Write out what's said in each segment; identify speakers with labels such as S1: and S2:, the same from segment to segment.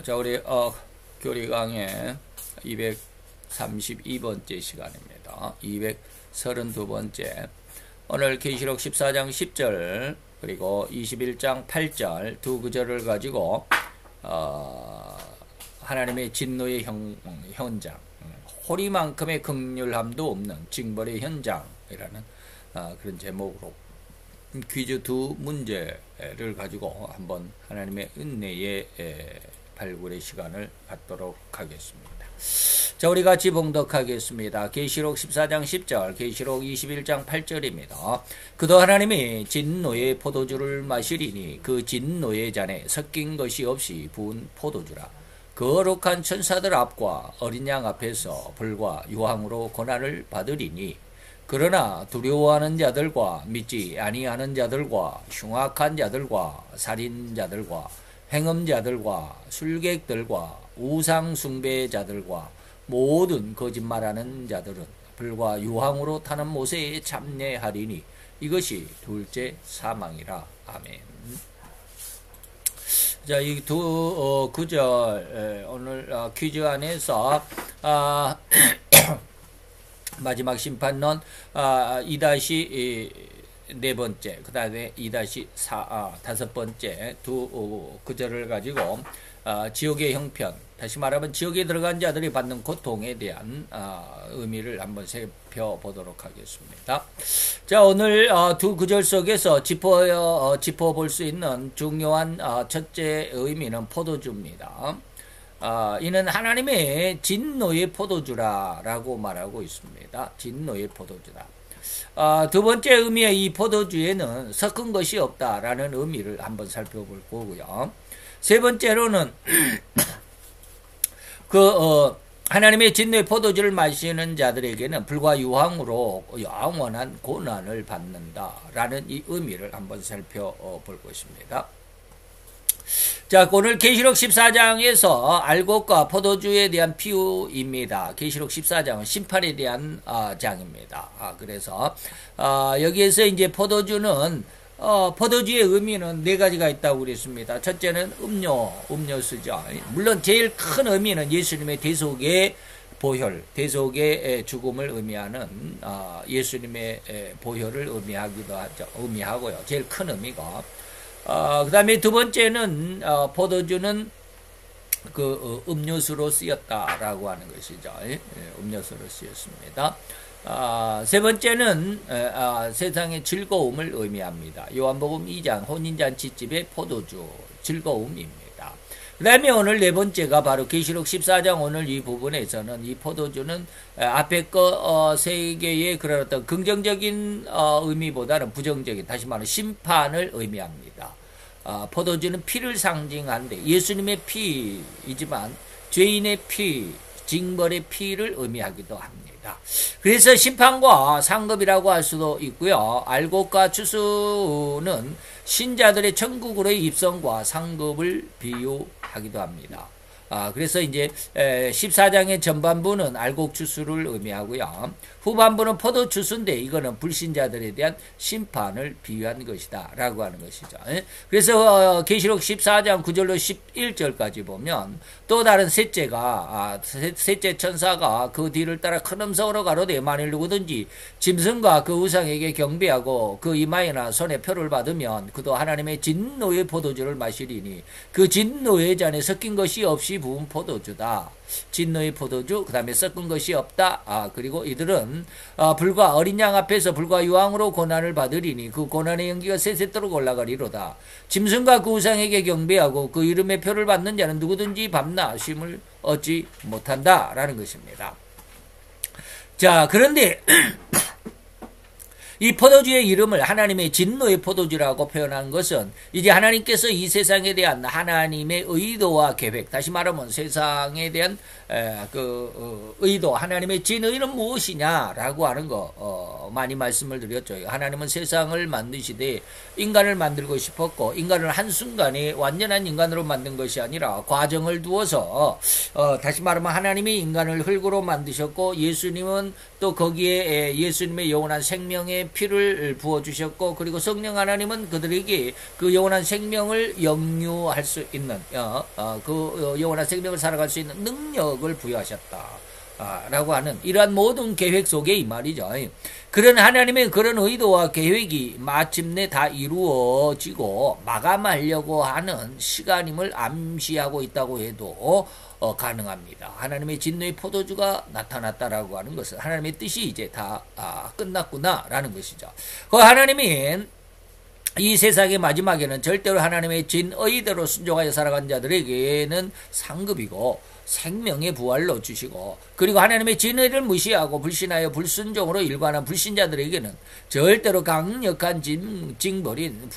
S1: 자, 우리 교리 강의 232번째 시간입니다. 232번째. 오늘 계시록 14장 10절 그리고 21장 8절 두 구절을 가지고 하나님의 진노의 현장, 호리만큼의 긍휼함도 없는 징벌의 현장이라는 그런 제목으로 퀴즈 두 문제를 가지고 한번 하나님의 은혜의 발굴의 시간을 갖도록 하겠습니다. 자, 우리 같이 봉독하겠습니다. 계시록 14장 10절, 계시록 21장 8절입니다. 그도 하나님이 진노의 포도주를 마시리니 그 진노의 잔에 섞인 것이 없이 부은 포도주라. 거룩한 천사들 앞과 어린 양 앞에서 불과 유황으로 고난을 받으리니 그러나 두려워하는 자들과 믿지 아니하는 자들과 흉악한 자들과 살인자들과 행음자들과 술객들과 우상숭배자들과 모든 거짓말하는 자들은 불과 유황으로 타는 못에 참여하리니 이것이 둘째 사망이라. 아멘. 자, 이 두 구절 오늘 퀴즈 안에서 마지막 심판론 2-4번째, 그 다음에 2-4 다섯 번째 두 구절을 가지고 지옥의 형편, 다시 말하면 지옥에 들어간 자들이 받는 고통에 대한 의미를 한번 살펴보도록 하겠습니다. 자, 오늘 두 구절 속에서 짚어볼 수 있는 중요한 첫째 의미는 포도주입니다. 이는 하나님의 진노의 포도주라고 말하고 있습니다. 진노의 포도주다. 두 번째 의미의 이 포도주에는 섞은 것이 없다라는 의미를 한번 살펴볼 거고요. 세 번째로는 하나님의 진노의 포도주를 마시는 자들에게는 불과 유황으로 영원한 고난을 받는다라는 이 의미를 한번 살펴볼 것입니다. 자, 오늘 계시록 14장에서 알곡과 포도주에 대한 비유입니다. 계시록 14장은 심판에 대한 장입니다. 그래서 여기에서 이제 포도주의 의미는 네 가지가 있다고 그랬습니다. 첫째는 음료수죠. 물론 제일 큰 의미는 예수님의 대속의 보혈, 대속의 죽음을 의미하는 예수님의 보혈을 의미하고요. 제일 큰 의미가. 그 다음에 두 번째는, 포도주는 음료수로 쓰였다라고 하는 것이죠. 음료수로 쓰였습니다. 세 번째는, 세상의 즐거움을 의미합니다. 요한복음 2장 혼인잔치집의 포도주, 즐거움입니다. 그 다음에 오늘 네 번째가 바로 계시록 14장 오늘 이 부분에서는 이 포도주는 앞에 세 개의 그런 어떤 긍정적인 의미보다는 부정적인, 다시 말하면 심판을 의미합니다. 포도주는 피를 상징하는데 예수님의 피이지만 죄인의 피, 징벌의 피를 의미하기도 합니다. 그래서 심판과 상급이라고 할 수도 있고요. 알곡과 추수는 신자들의 천국으로의 입성과 상급을 비유하기도 합니다. 그래서 이제 14장의 전반부는 알곡 추수를 의미하고요. 후반부는 포도 추수인데 이거는 불신자들에 대한 심판을 비유한 것이다 라고 하는 것이죠. 그래서 계시록 14장 9절로 11절까지 보면 또 다른 셋째 천사가 그 뒤를 따라 큰 음성으로 가로되 만일 누구든지 짐승과 그 우상에게 경배하고 그 이마에나 손에 표를 받으면 그도 하나님의 진노의 포도주를 마시리니 그 진노의 잔에 섞인 것이 없이 부은 포도주다. 진노의 포도주, 그 다음에 섞은 것이 없다. 그리고 이들은 불과 어린 양 앞에서 불과 유황으로 고난을 받으리니 그 고난의 연기가 세세토록 올라가리로다. 짐승과 그 우상에게 경배하고 그 이름의 표를 받는 자는 누구든지 밤낮 쉼을 얻지 못한다 라는 것입니다. 자, 그런데 이 포도주의 이름을 하나님의 진노의 포도주라고 표현한 것은 이제 하나님께서 이 세상에 대한 하나님의 의도와 계획, 다시 말하면 세상에 대한 의도, 하나님의 진의는 무엇이냐라고 하는 거 많이 말씀을 드렸죠. 하나님은 세상을 만드시되 인간을 만들고 싶었고 인간을 한순간에 완전한 인간으로 만든 것이 아니라 과정을 두어서 다시 말하면 하나님이 인간을 흙으로 만드셨고 예수님은 또 거기에 예수님의 영원한 생명의 피를 부어주셨고 그리고 성령 하나님은 그들에게 그 영원한 생명을 영유할 수 있는 그 영원한 생명을 살아갈 수 있는 능력을 부여하셨다. 라고 하는 이러한 모든 계획 속에 이 말이죠. 그런 하나님의 그런 의도와 계획이 마침내 다 이루어지고 마감하려고 하는 시간임을 암시하고 있다고 해도 가능합니다. 하나님의 진노의 포도주가 나타났다라고 하는 것은 하나님의 뜻이 이제 다 끝났구나라는 것이죠. 그 하나님이 이 세상의 마지막에는 절대로 하나님의 진의대로 순종하여 살아간 자들에게는 상급이고 생명의 부활로 주시고 그리고 하나님의 진의를 무시하고 불신하여 불순종으로 일관한 불신자들에게는 절대로 강력한 징벌인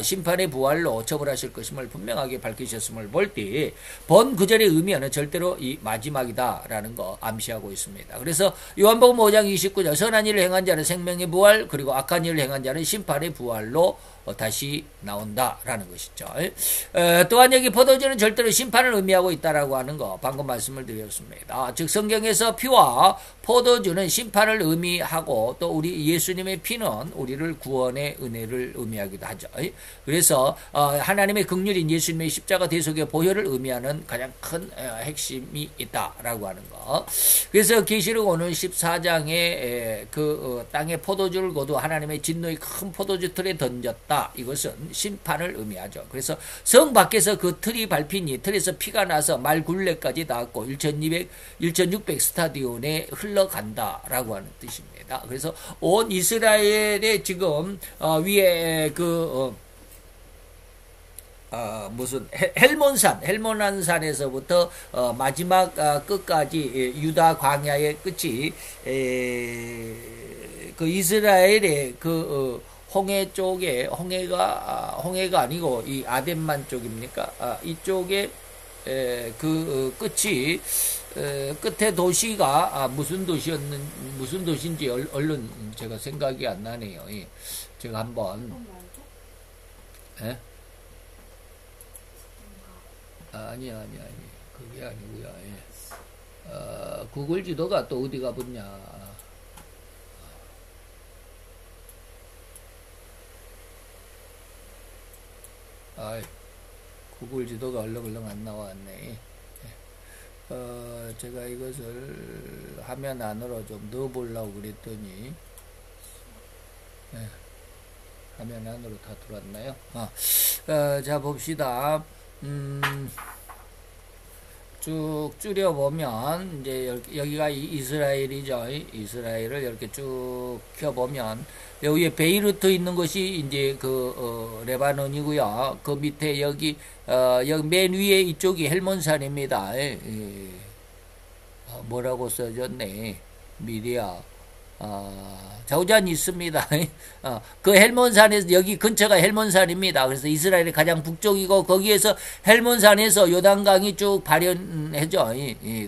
S1: 심판의 부활로 처벌하실 것임을 분명하게 밝히셨음을 볼 때 본 구절의 의미는 절대로 이 마지막이다라는 거 암시하고 있습니다. 그래서 요한복음 5장 29절 선한 일을 행한 자는 생명의 부활 그리고 악한 일을 행한 자는 심판의 부활로 다시 나온다라는 것이죠. 또한 여기 포도주는 절대로 심판을 의미하고 있다라고 하는 거 방금 말씀을 드렸습니다. 즉 성경에서 피와 포도주는 심판을 의미하고 또 우리 예수님의 피는 우리를 구원의 은혜를 의미하기도 하죠. 그래서 하나님의 긍휼인 예수님의 십자가 대속의 보혈을 의미하는 가장 큰 핵심이 있다라고 하는 거. 그래서 계시록 오늘 14장에 땅에 포도주를 거두 하나님의 진노의 큰 포도주 틀에 던졌다. 이것은 심판을 의미하죠. 그래서 성 밖에서 그 틀이 밟히니 틀에서 피가 나서 말 굴레까지 닿았고 1600 스타디온에 흘러간다라고 하는 뜻입니다. 그래서 온 이스라엘의 지금 위에 무슨 헬몬산에서부터 마지막 끝까지 유다 광야의 끝이 그 이스라엘의 홍해 쪽에 홍해가 아니고 이 아덴만 쪽입니까? 이쪽에 끝이 끝에 도시가 무슨 도시인지 얼른 제가 생각이 안 나네요. 제가 한번 아니 그게 아니고요. 구글 지도가 또 어디가 붙냐? 구글 지도가 얼렁얼렁 안 나왔네. 제가 이것을 화면 안으로 좀 넣어보려고 그랬더니, 화면 안으로 다 들어왔나요? 자, 봅시다. 쭉 줄여보면, 이제 여기가 이스라엘이죠. 이스라엘을 이렇게 쭉 켜보면, 여기에 베이루트 있는 것이 이제 레바논이고요. 그 밑에 여기 맨 위에 이쪽이 헬몬산입니다. 뭐라고 써졌네. 미리아. 자우잔이 있습니다. 그 헬몬산에서 여기 근처가 헬몬산입니다. 그래서 이스라엘의 가장 북쪽이고 거기에서 헬몬산에서 요단강이 쭉 발현해져.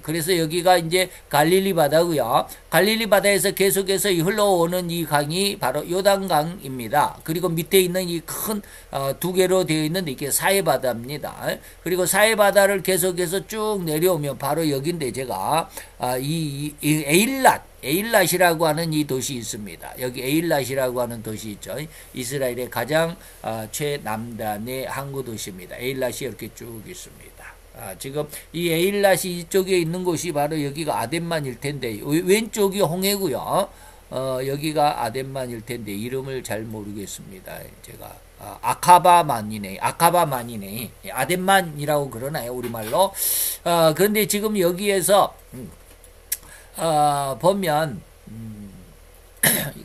S1: 그래서 여기가 이제 갈릴리 바다고요. 갈릴리 바다에서 계속해서 흘러오는 이 강이 바로 요단강입니다. 그리고 밑에 있는 이 큰 두 개로 되어 있는 이게 사해바다입니다. 그리고 사해바다를 계속해서 쭉 내려오면 바로 여기인데 제가 이 에일랏이라고 하는 이 도시 있습니다. 여기 에일랏이라고 하는 도시 있죠. 이스라엘의 가장 최남단의 항구 도시입니다. 에일랏이 이렇게 쭉 있습니다. 지금 이 에일랏이 이쪽에 있는 곳이 바로 여기가 아덴만일 텐데 왼쪽이 홍해고요. 여기가 아덴만일 텐데 이름을 잘 모르겠습니다. 제가 아카바만이네. 아덴만이라고 그러나요? 우리말로. 그런데 지금 여기에서 보면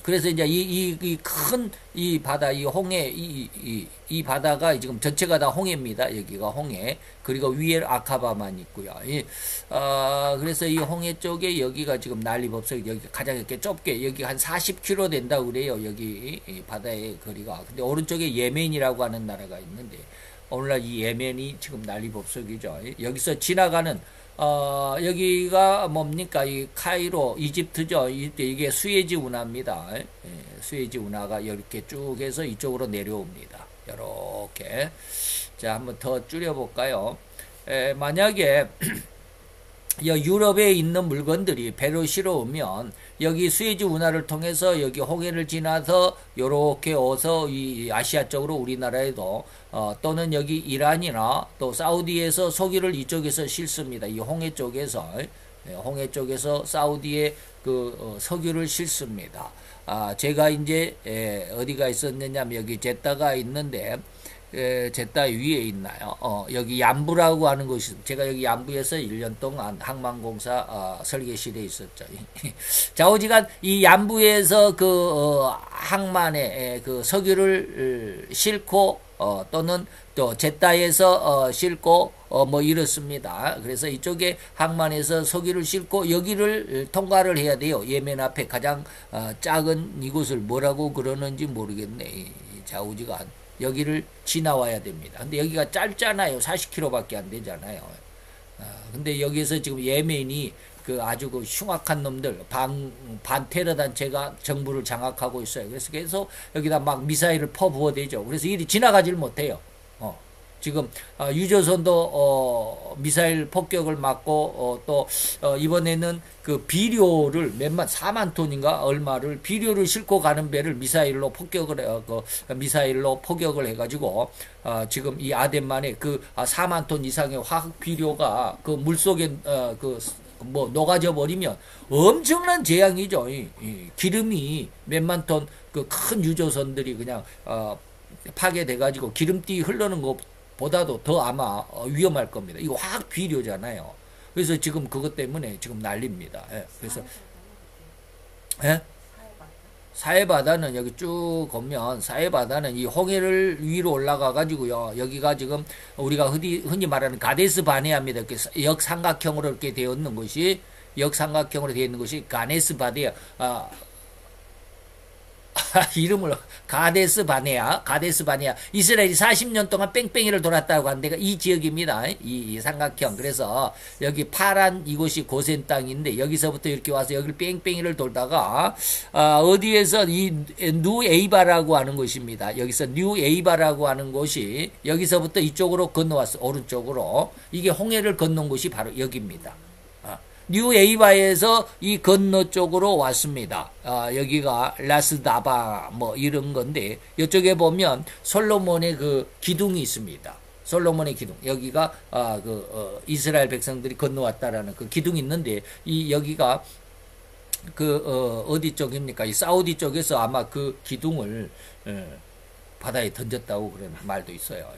S1: 그래서 이제 이 큰 이 바다, 이 홍해, 이 바다가 지금 전체가 다 홍해입니다. 여기가 홍해. 그리고 위에 아카바만 있고요. 그래서 이 홍해 쪽에 여기가 지금 난리법석, 여기 가장 이렇게 좁게, 여기 한 40km 된다고 그래요. 여기 이 바다의 거리가. 근데 오른쪽에 예멘이라고 하는 나라가 있는데, 오늘날 이 예멘이 지금 난리법석이죠. 여기서 지나가는 여기가 뭡니까? 이 카이로, 이집트죠. 이게 수에즈 운하입니다. 예, 수에즈 운하가 이렇게 쭉 해서 이쪽으로 내려옵니다. 이렇게. 자, 한번 더 줄여볼까요? 만약에 유럽에 있는 물건들이 배로 실어오면 여기 수에즈 운하를 통해서 여기 홍해를 지나서 요렇게 오서 이 아시아 쪽으로 우리나라에도 또는 여기 이란이나 또 사우디에서 석유를 이쪽에서 실습니다. 이 홍해 쪽에서 홍해 쪽에서 사우디에 그 석유를 실습니다. 제가 이제 어디가 있었느냐면 여기 제타가 있는데 제타 위에 있나요? 여기 얌부라고 하는 곳이, 제가 여기 얌부에서 1년 동안 항만공사 설계실에 있었죠. 좌우지간 이 얌부에서 그 항만에 그 석유를 싣고 또는 또 제타에서 싣고 뭐 이렇습니다. 그래서 이쪽에 항만에서 석유를 싣고 여기를 통과를 해야 돼요. 예멘 앞에 가장 작은 이곳을 뭐라고 그러는지 모르겠네. 이 좌우지간 여기를 지나와야 됩니다. 근데 여기가 짧잖아요. 40km밖에 안 되잖아요. 근데 여기서 지금 예멘이 그 아주 그 흉악한 놈들, 반 테러 단체가 정부를 장악하고 있어요. 그래서 계속 여기다 막 미사일을 퍼부어대죠. 그래서 일이 지나가질 못해요. 지금 유조선도 미사일 폭격을 맞고 또 이번에는 그 비료를 몇만 4만 톤인가 얼마를 비료를 싣고 가는 배를 미사일로 폭격을 해가지고 지금 이 아덴만에 그 4만 톤 이상의 화학 비료가 그 물속에 뭐 녹아져 버리면 엄청난 재앙이죠. 이 기름이 몇만 톤 그 큰 유조선들이 그냥 파괴돼가지고 기름띠 흐르는 것보다도 더 아마 위험할 겁니다. 이거 화학 비료잖아요. 그래서 지금 그것 때문에 지금 난립니다. 예, 그래서 예? 사해바다는 여기 쭉 보면 사해바다는 이 홍해를 위로 올라가 가지고요. 여기가 지금 우리가 흔히 말하는 가데스 바네아입니다. 역삼각형으로 이렇게 되어 있는 것이 가네스 바네아. 이름을 가데스 바네아. 이스라엘이 40년 동안 뺑뺑이를 돌았다고 하는 데가 이 지역입니다. 이 삼각형. 그래서 여기 파란 이곳이 고센 땅인데 여기서부터 이렇게 와서 여기를 뺑뺑이를 돌다가 어디에서 이 뉴에이바라고 하는 곳입니다. 여기서 뉴에이바라고 하는 곳이 여기서부터 이쪽으로 건너왔어. 오른쪽으로. 이게 홍해를 건넌 곳이 바로 여기입니다. 뉴에이바에서 이 건너 쪽으로 왔습니다. 여기가 라스다바 뭐 이런 건데 이쪽에 보면 솔로몬의 그 기둥이 있습니다. 솔로몬의 기둥. 여기가 이스라엘 백성들이 건너왔다라는 그 기둥이 있는데 이 여기가 어디 쪽입니까? 이 사우디 쪽에서 아마 그 기둥을 바다에 던졌다고 그런 말도 있어요.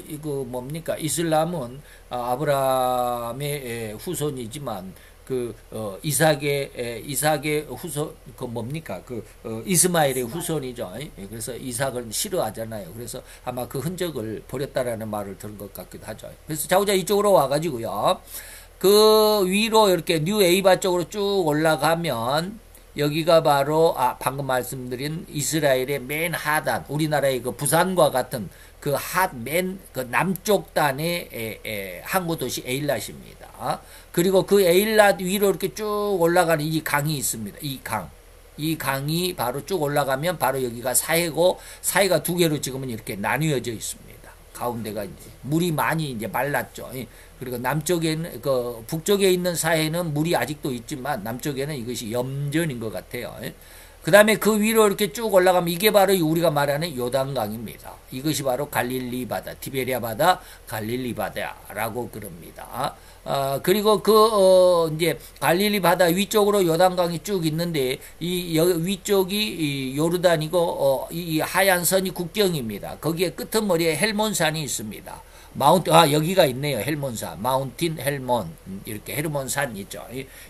S1: 이거 뭡니까? 이슬람은 아브라함의 후손이지만 이삭의 후손 뭡니까? 이스마엘의 후손이죠. 그래서 이삭을 싫어하잖아요. 그래서 아마 그 흔적을 버렸다라는 말을 들은 것 같기도 하죠. 그래서 자우자 이쪽으로 와가지고요. 그 위로 이렇게 뉴에이바 쪽으로 쭉 올라가면 여기가 바로 방금 말씀드린 이스라엘의 맨 하단, 우리나라의 그 부산과 같은 그 남쪽 단의 항구 도시 에일랏입니다. 그리고 그 에일랏 위로 이렇게 쭉 올라가는 이 강이 있습니다. 이 강이 바로 쭉 올라가면 바로 여기가 사해고, 사해가 두 개로 지금은 이렇게 나뉘어져 있습니다. 가운데가 이제 물이 많이 이제 말랐죠. 그리고 남쪽에는 북쪽에 있는 사해는 물이 아직도 있지만 남쪽에는 이것이 염전인 것 같아요. 그 다음에 그 위로 이렇게 쭉 올라가면 이게 바로 우리가 말하는 요단강입니다. 이것이 바로 갈릴리 바다, 티베리아 바다, 갈릴리 바다라고 그럽니다. 그리고 이제 갈릴리 바다 위쪽으로 요단강이 쭉 있는데 위쪽이 요르단이고 이 하얀 선이 국경입니다. 거기에 끄트머리에 헬몬산이 있습니다. 여기가 있네요. 헬몬산. 마운틴 헬몬. 이렇게 헤르몬산 있죠.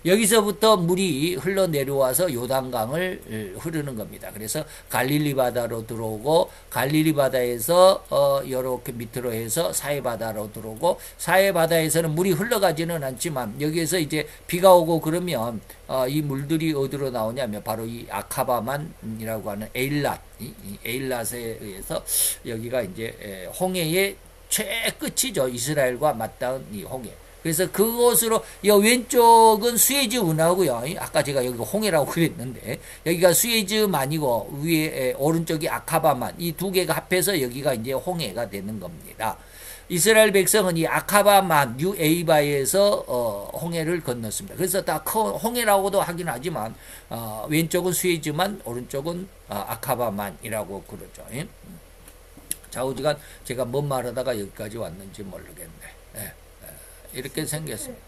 S1: 여기서부터 물이 흘러내려와서 요단강을 흐르는 겁니다. 그래서 갈릴리 바다로 들어오고, 갈릴리 바다에서, 요렇게 밑으로 해서 사해 바다로 들어오고, 사해 바다에서는 물이 흘러가지는 않지만, 여기에서 이제 비가 오고 그러면, 이 물들이 어디로 나오냐면, 바로 이 아카바만이라고 하는 에일랏. 이 에일랏에 의해서 여기가 이제 홍해에 최끝이죠. 이스라엘과 맞닿은 이 홍해. 그래서 그곳으로 이 왼쪽은 수에즈 운하고요. 아까 제가 여기 홍해라고 그랬는데 여기가 수에즈만이고 위에 오른쪽이 아카바만, 이 두 개가 합해서 여기가 이제 홍해가 되는 겁니다. 이스라엘 백성은 이 아카바만 뉴에이바에서 홍해를 건넜습니다. 그래서 다 홍해라고도 하긴 하지만 왼쪽은 수에즈만, 오른쪽은 아카바만이라고 그러죠. 좌우지간 제가 뭔 말하다가 여기까지 왔는지 모르겠네. 이렇게 생겼습니다.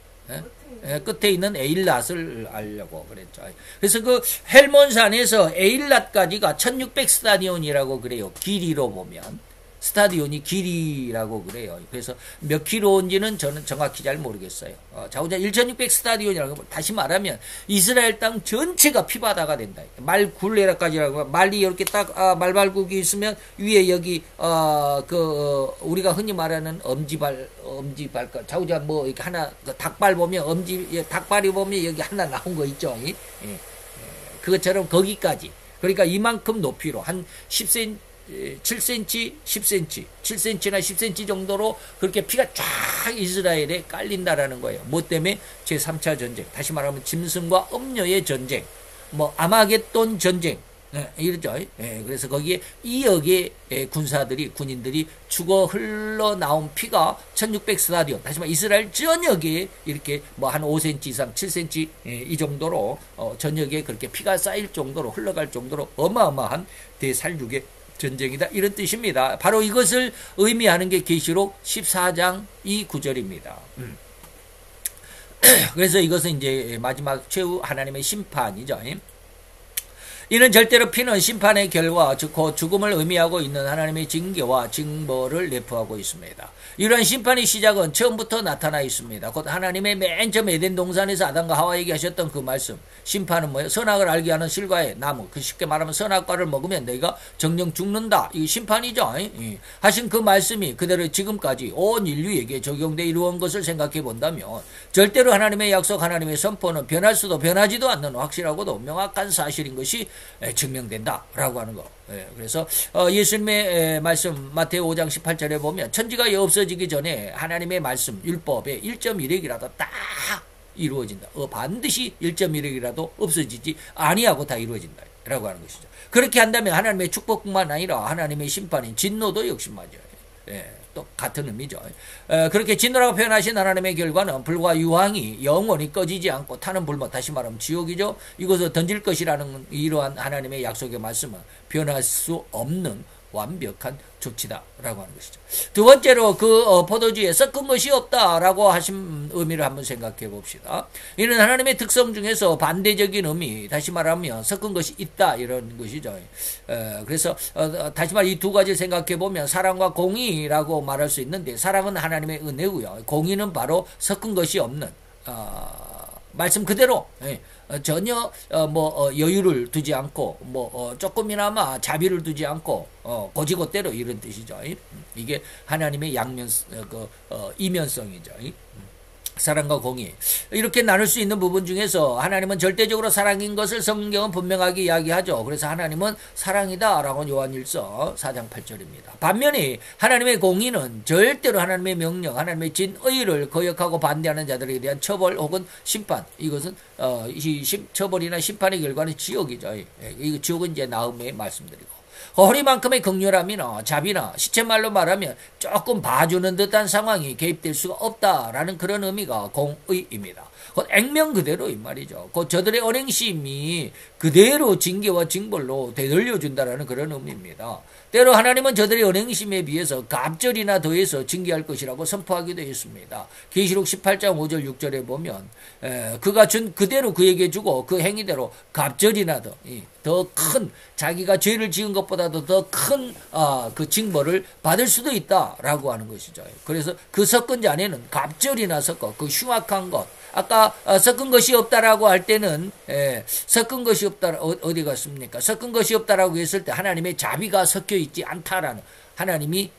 S1: 끝에 있는 에일랏을 알려고 그랬죠. 그래서 그 헬몬산에서 에일랏까지가 1600 스타디온이라고 그래요. 길이로 보면. 스타디온이 길이라고 그래요. 그래서 몇 킬로인지는 저는 정확히 잘 모르겠어요. 자우자 1600 스타디온이라고, 다시 말하면 이스라엘 땅 전체가 피바다가 된다. 말 굴레라까지라고, 말이 이렇게 딱 말발굽이 있으면 위에 여기 우리가 흔히 말하는 엄지발가, 자우자 뭐 이렇게 하나, 닭발 보면 닭발이 보면 여기 하나 나온 거 있죠. 그것처럼 거기까지. 그러니까 이만큼 높이로 한 10cm 7cm, 10cm, 7cm나 10cm 정도로 그렇게 피가 쫙 이스라엘에 깔린다라는 거예요. 뭐 때문에? 제3차 전쟁. 다시 말하면 짐승과 음녀의 전쟁. 뭐 아마겟돈 전쟁. 이러죠. 그래서 거기에 2억의 군인들이 죽어 흘러나온 피가 1600 스타디온. 다시 말해 이스라엘 전역에 이렇게 뭐 한 5cm 이상, 7cm 이 정도로 전역에 그렇게 피가 쌓일 정도로 흘러갈 정도로 어마어마한 대살육의 전쟁이다, 이런 뜻입니다. 바로 이것을 의미하는 게 계시록 14장 이 구절입니다. 그래서 이것은 이제 마지막 최후 하나님의 심판이죠. 이는 절대로 피는 심판의 결과, 즉 죽음을 의미하고 있는 하나님의 징계와 징벌을 내포하고 있습니다. 이러한 심판의 시작은 처음부터 나타나 있습니다. 곧 하나님의 맨 처음 에덴 동산에서 아담과 하와에게 하셨던 그 말씀. 심판은 뭐예요? 선악을 알게 하는 실과의 나무. 그 쉽게 말하면 선악과를 먹으면 너희가 정령 죽는다. 이 심판이죠. 하신 그 말씀이 그대로 지금까지 온 인류에게 적용돼 이루어온 것을 생각해 본다면 절대로 하나님의 약속, 하나님의 선포는 변할 수도 변하지도 않는 확실하고도 명확한 사실인 것이 증명된다라고 하는 거. 그래서 예수님의 말씀 마태오 5장 18절에 보면 천지가 없어지기 전에 하나님의 말씀 율법의 1.1핵이라도 딱 이루어진다. 반드시 1.1핵이라도 없어지지 아니하고 다 이루어진다 라고 하는 것이죠. 그렇게 한다면 하나님의 축복뿐만 아니라 하나님의 심판인 진노도 역시 맞아요. 또 같은 의미죠. 그렇게 진노라고 표현하신 하나님의 결과는 불과 유황이 영원히 꺼지지 않고 타는 불못, 다시 말하면 지옥이죠. 이것을 던질 것이라는 이러한 하나님의 약속의 말씀은 변할 수 없는 완벽한 조치다라고 하는 것이죠. 두 번째로 그 포도주에 섞은 것이 없다라고 하신 의미를 한번 생각해 봅시다. 이는 하나님의 특성 중에서 반대적인 의미, 다시 말하면 섞은 것이 있다 이런 것이죠. 그래서 다시 말해 이 두 가지 생각해 보면 사랑과 공의라고 말할 수 있는데, 사랑은 하나님의 은혜고요. 공의는 바로 섞은 것이 없는 말씀 그대로 전혀 여유를 두지 않고 조금이나마 자비를 두지 않고 고지고대로 이런 뜻이죠. 이게 하나님의 이면성이죠. 사랑과 공의, 이렇게 나눌 수 있는 부분 중에서 하나님은 절대적으로 사랑인 것을 성경은 분명하게 이야기하죠. 그래서 하나님은 사랑이다 라고 요한일서 4장 8절입니다. 반면에 하나님의 공의는 절대로 하나님의 명령, 하나님의 진의를 거역하고 반대하는 자들에 대한 처벌 혹은 심판, 이것은 처벌이나 심판의 결과는 지옥이죠. 이 지옥은 이제 나음에 말씀드리고, 허리만큼의 극렬함이나 자비나 시쳇말로 말하면 조금 봐주는 듯한 상황이 개입될 수가 없다라는 그런 의미가 공의입니다. 곧 액면 그대로 이 말이죠. 곧 저들의 언행심이 그대로 징계와 징벌로 되돌려준다라는 그런 의미입니다. 때로 하나님은 저들의 언행심에 비해서 갑절이나 더해서 징계할 것이라고 선포하기도 했습니다. 계시록 18장 5절 6절에 보면 그가 준 그대로 그에게 주고 그 행위대로 갑절이나 더 큰, 자기가 죄를 지은 것보다도 더 큰 그 징벌을 받을 수도 있다라고 하는 것이죠. 그래서 그 섞은 자에는 갑절이나 섞어 그 흉악한 것, 아까 섞은 것이 없다라고 할 때는 섞은 것이 없다, 어디 갔습니까? 섞은 것이 없다라고 했을 때 하나님의 자비가 섞여 있지 않다라는, 하나님이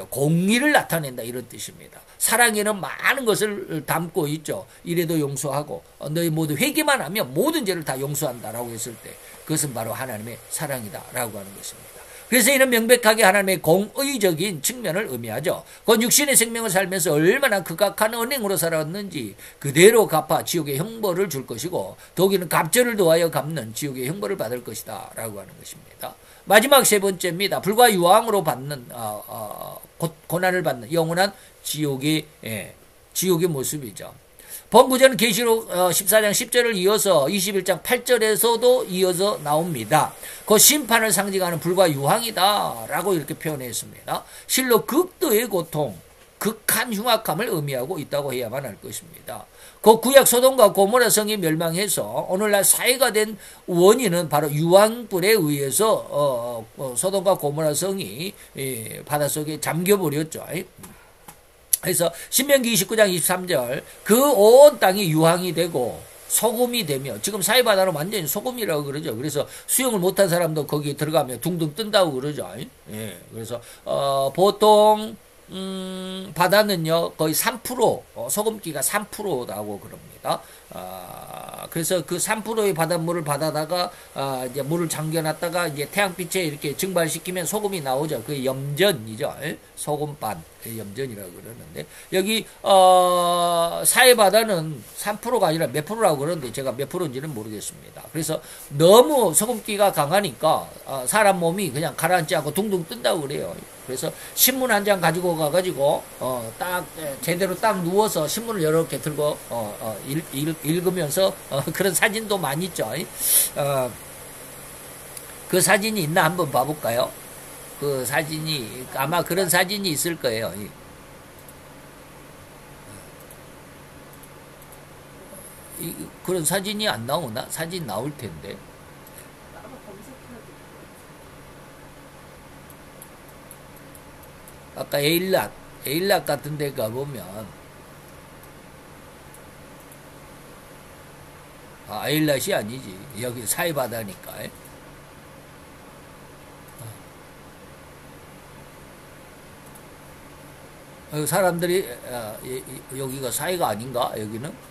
S1: 공의를 나타낸다 이런 뜻입니다. 사랑에는 많은 것을 담고 있죠. 이래도 용서하고 너희 모두 회개만 하면 모든 죄를 다 용서한다라고 했을 때 그것은 바로 하나님의 사랑이다라고 하는 것입니다. 그래서 이는 명백하게 하나님의 공의적인 측면을 의미하죠. 곧 육신의 생명을 살면서 얼마나 극악한 언행으로 살아왔는지 그대로 갚아 지옥의 형벌을 줄 것이고 독일은 갑절을 도하여 갚는 지옥의 형벌을 받을 것이다 라고 하는 것입니다. 마지막 세 번째입니다. 불과 유황으로 받는 고난을 받는 영원한 지옥의 모습이죠. 본구절은 계시록 14장 10절을 이어서 21장 8절에서도 이어서 나옵니다. 그 심판을 상징하는 불과 유황이다 라고 이렇게 표현했습니다. 실로 극도의 고통, 극한 흉악함을 의미하고 있다고 해야만 할 것입니다. 그 구약 소돔과 고모라 성이 멸망해서 오늘날 사회가 된 원인은 바로 유황불에 의해서 소돔과 고모라 성이 바닷속에 잠겨버렸죠. 그래서 신명기 29장 23절 그 온 땅이 유황이 되고 소금이 되며 지금 사해바다는 완전히 소금이라고 그러죠. 그래서 수영을 못한 사람도 거기에 들어가면 둥둥 뜬다고 그러죠. 예, 그래서 보통 바다는요 거의 3% 소금기가 3%라고 그럽니다. 그래서 그 3%의 바닷물을 받아다가 이제 물을 잠겨놨다가 이제 태양빛에 이렇게 증발시키면 소금이 나오죠. 그게 염전이죠. 소금반 염전이라고 그러는데 여기 사해 바다는 3%가 아니라 몇 프로라고 그러는데 제가 몇 프로인지는 모르겠습니다. 그래서 너무 소금기가 강하니까 사람 몸이 그냥 가라앉지 않고 둥둥 뜬다고 그래요. 그래서 신문 한 장 가지고 가가지고 딱 제대로 딱 누워서 신문을 이렇게 들고 읽으면서 그런 사진도 많이 있죠. 그 사진이 있나 한번 봐볼까요? 그 사진이 아마 그런 사진이 있을 거예요. 그런 사진이 안 나오나? 사진 나올 텐데. 아까 에일락 같은 데 가보면 에일락이 아니지. 여기 사해바다니까. 사람들이 여기가 사해가 아닌가? 여기는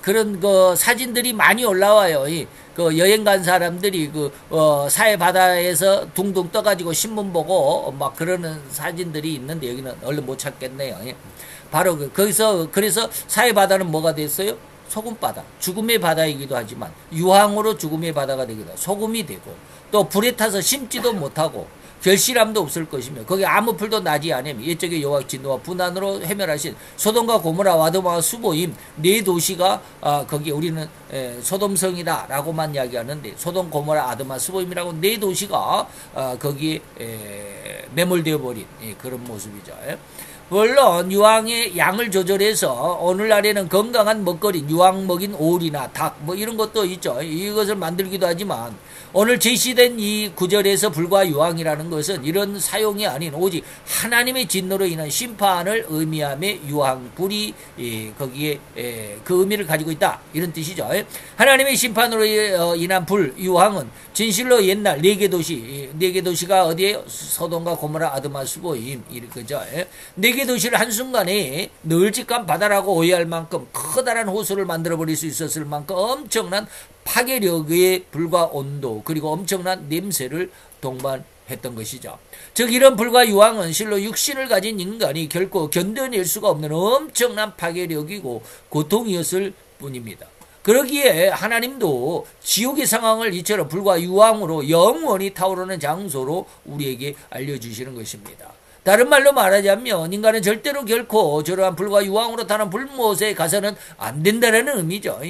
S1: 그런 그 사진들이 많이 올라와요. 그 여행 간 사람들이 그 사해 바다에서 둥둥 떠가지고 신문 보고 막 그러는 사진들이 있는데 여기는 얼른 못 찾겠네요. 바로 거기서 그래서 사해 바다는 뭐가 됐어요? 소금 바다, 죽음의 바다이기도 하지만 유황으로 죽음의 바다가 되기도 하고 소금이 되고 또 불에 타서 심지도 못하고 결실함도 없을 것이며 거기 아무 풀도 나지 않으며 옛적의 여호와 진노와 분한으로 해멸하신 소돔과 고모라 와드마와 수보임 네 도시가 거기 우리는 소돔성이다 라고만 이야기하는데 소돔 고모라 아드마 수보임이라고 네 도시가 거기에 매몰되어 버린 그런 모습이죠. 물론 유황의 양을 조절해서 오늘날에는 건강한 먹거리 유황 먹인 오리나 닭 뭐 이런 것도 있죠. 이것을 만들기도 하지만 오늘 제시된 이 구절에서 불과 유황이라는 것은 이런 사용이 아닌 오직 하나님의 진노로 인한 심판을 의미하며 유황불이 거기에 그 의미를 가지고 있다 이런 뜻이죠. 하나님의 심판으로 인한 불 유황은 진실로 옛날 네 개 도시가 어디에 소돔과 고모라 아드마 수보임 이렇게죠. 네 개 도시를 한순간에 널찍한 바다라고 오해할 만큼 커다란 호수를 만들어버릴 수 있었을 만큼 엄청난 파괴력의 불과 온도 그리고 엄청난 냄새를 동반했던 것이죠. 즉 이런 불과 유황은 실로 육신을 가진 인간이 결코 견뎌낼 수가 없는 엄청난 파괴력이고 고통이었을 뿐입니다. 그러기에 하나님도 지옥의 상황을 이처럼 불과 유황으로 영원히 타오르는 장소로 우리에게 알려주시는 것입니다. 다른 말로 말하자면 인간은 절대로 결코 저러한 불과 유황으로 타는 불못에 가서는 안 된다는 의미죠.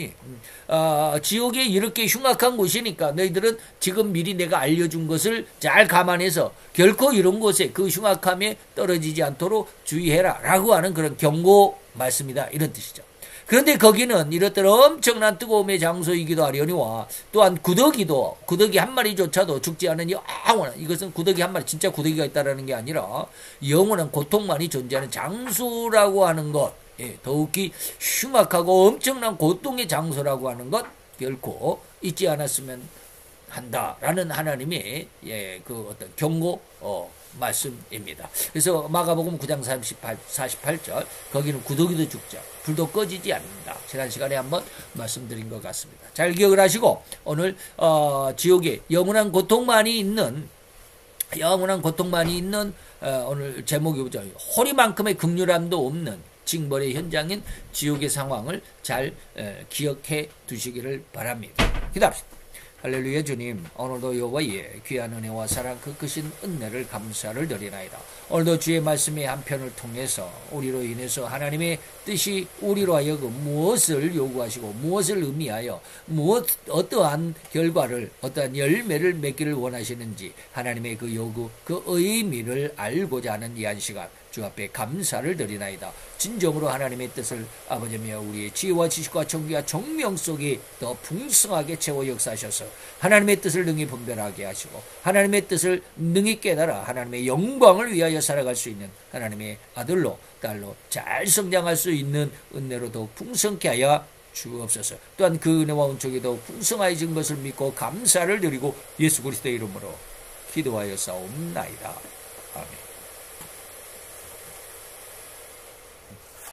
S1: 지옥이 이렇게 흉악한 곳이니까 너희들은 지금 미리 내가 알려준 것을 잘 감안해서 결코 이런 곳에 그 흉악함에 떨어지지 않도록 주의해라 라고 하는 그런 경고 말씀이다 이런 뜻이죠. 그런데 거기는 이렇듯 엄청난 뜨거움의 장소이기도 하려니와 또한 구더기 한 마리조차도 죽지 않은 영원한 이것은 구더기 한 마리 진짜 구더기가 있다라는 게 아니라 영원한 고통만이 존재하는 장소라고 하는 것 더욱이 흉악하고 엄청난 고통의 장소라고 하는 것 결코 잊지 않았으면 한다라는 하나님의 그 어떤 경고 말씀입니다. 그래서 마가복음 9장 48절 거기는 구더기도 죽죠. 불도 꺼지지 않는다. 지난 시간에 한번 말씀드린 것 같습니다. 잘 기억을 하시고 오늘 지옥에 영원한 고통만이 있는 오늘 제목이 뭐죠? 호리만큼의 긍휼함도 없는 징벌의 현장인 지옥의 상황을 잘 기억해 두시기를 바랍니다. 기도합시다. 할렐루야. 주님, 오늘도 여호와의 귀한 은혜와 사랑 그 크신 은혜를 감사를 드리나이다. 오늘도 주의 말씀의 한 편을 통해서 우리로 인해서 하나님의 뜻이 우리로 하여금 무엇을 요구하시고 무엇을 의미하여 어떠한 결과를 어떠한 열매를 맺기를 원하시는지 하나님의 그 요구 그 의미를 알고자 하는 이 한 시간 주 앞에 감사를 드리나이다. 진정으로 하나님의 뜻을 아버지며 우리의 지혜와 지식과 정기와 정명 속에 더 풍성하게 채워 역사하셔서 하나님의 뜻을 능히 분별하게 하시고 하나님의 뜻을 능히 깨달아 하나님의 영광을 위하여 살아갈 수 있는 하나님의 아들로 딸로 잘 성장할 수 있는 은혜로 더욱 풍성케 하여 주옵소서. 또한 그 은혜와 은총이 더욱 풍성해진 것을 믿고 감사를 드리고 예수 그리스도의 이름으로 기도하여 싸움나이다. 아멘.